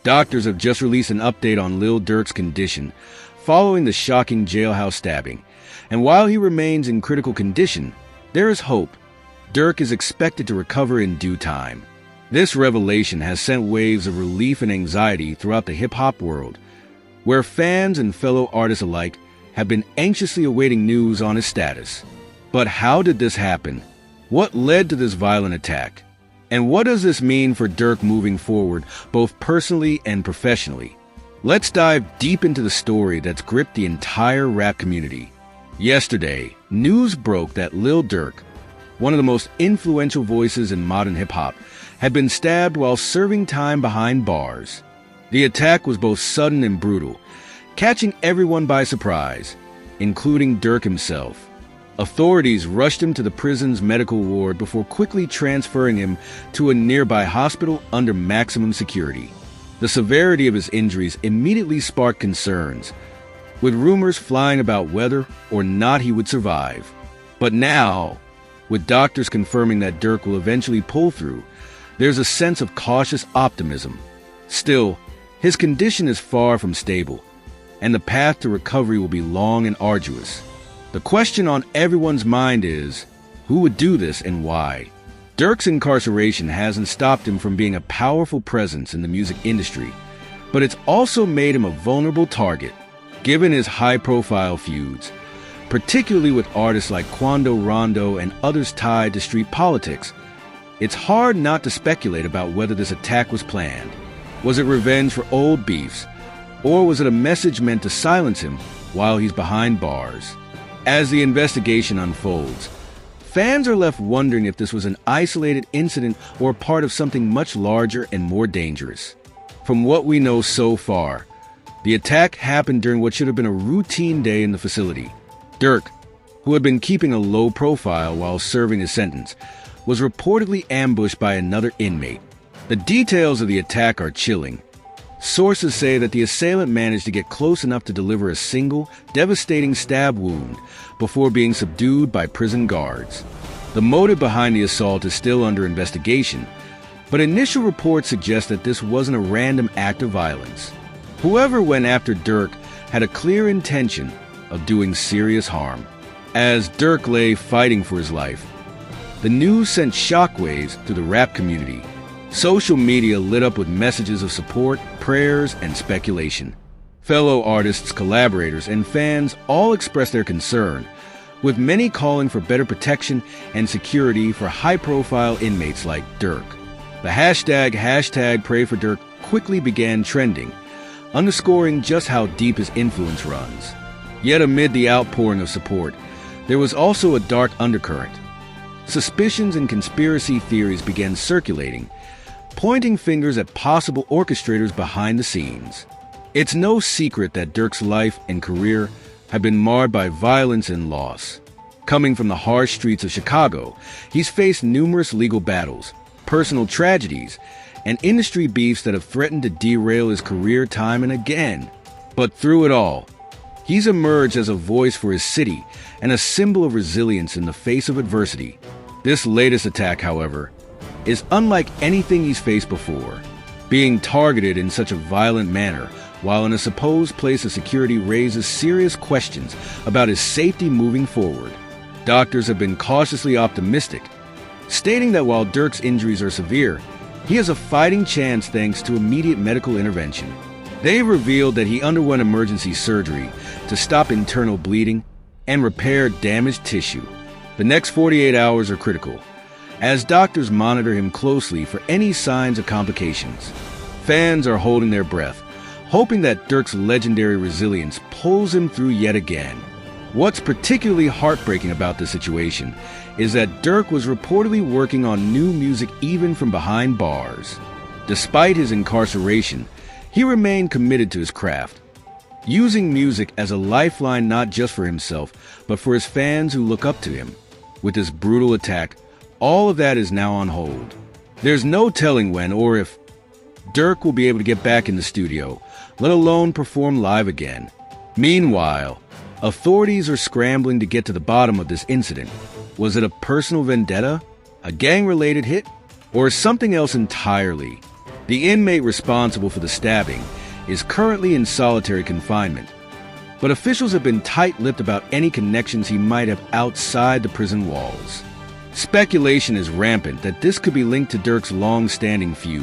Doctors have just released an update on Lil Durk's condition following the shocking jailhouse stabbing. And while he remains in critical condition, there is hope. Durk is expected to recover in due time. This revelation has sent waves of relief and anxiety throughout the hip-hop world, where fans and fellow artists alike have been anxiously awaiting news on his status. But how did this happen? What led to this violent attack? And what does this mean for Durk moving forward, both personally and professionally? Let's dive deep into the story that's gripped the entire rap community. Yesterday, news broke that Lil Durk, one of the most influential voices in modern hip-hop, had been stabbed while serving time behind bars. The attack was both sudden and brutal, catching everyone by surprise, including Durk himself. Authorities rushed him to the prison's medical ward before quickly transferring him to a nearby hospital under maximum security. The severity of his injuries immediately sparked concerns, with rumors flying about whether or not he would survive. But now, with doctors confirming that Durk will eventually pull through, there's a sense of cautious optimism. Still, his condition is far from stable, and the path to recovery will be long and arduous. The question on everyone's mind is, who would do this and why? Durk's incarceration hasn't stopped him from being a powerful presence in the music industry, but it's also made him a vulnerable target, given his high-profile feuds, particularly with artists like Quando Rondo and others tied to street politics. It's hard not to speculate about whether this attack was planned. Was it revenge for old beefs, or was it a message meant to silence him while he's behind bars? As the investigation unfolds, fans are left wondering if this was an isolated incident or part of something much larger and more dangerous. From what we know so far, the attack happened during what should have been a routine day in the facility. Durk, who had been keeping a low profile while serving his sentence, was reportedly ambushed by another inmate. The details of the attack are chilling. Sources say that the assailant managed to get close enough to deliver a single, devastating stab wound before being subdued by prison guards. The motive behind the assault is still under investigation, but initial reports suggest that this wasn't a random act of violence. Whoever went after Durk had a clear intention of doing serious harm. As Durk lay fighting for his life, the news sent shockwaves through the rap community. Social media lit up with messages of support, prayers, and speculation. Fellow artists, collaborators, and fans all expressed their concern, with many calling for better protection and security for high-profile inmates like Durk. The hashtag Pray for Durk quickly began trending, underscoring just how deep his influence runs. Yet amid the outpouring of support, there was also a dark undercurrent. Suspicions and conspiracy theories began circulating, pointing fingers at possible orchestrators behind the scenes. It's no secret that Durk's life and career have been marred by violence and loss. Coming from the harsh streets of Chicago, he's faced numerous legal battles, personal tragedies, and industry beefs that have threatened to derail his career time and again. But through it all, he's emerged as a voice for his city and a symbol of resilience in the face of adversity. This latest attack, however, is unlike anything he's faced before. Being targeted in such a violent manner while in a supposed place of security raises serious questions about his safety moving forward. Doctors have been cautiously optimistic, stating that while Durk's injuries are severe, he has a fighting chance thanks to immediate medical intervention. They've revealed that he underwent emergency surgery to stop internal bleeding and repair damaged tissue. The next 48 hours are critical, as doctors monitor him closely for any signs of complications. Fans are holding their breath, hoping that Durk's legendary resilience pulls him through yet again. What's particularly heartbreaking about this situation is that Durk was reportedly working on new music even from behind bars. Despite his incarceration, he remained committed to his craft, using music as a lifeline not just for himself, but for his fans who look up to him. With this brutal attack, all of that is now on hold. There's no telling when or if Durk will be able to get back in the studio, let alone perform live again. Meanwhile, authorities are scrambling to get to the bottom of this incident. Was it a personal vendetta, a gang-related hit, or something else entirely? The inmate responsible for the stabbing is currently in solitary confinement, but officials have been tight-lipped about any connections he might have outside the prison walls. Speculation is rampant that this could be linked to Durk's long-standing feud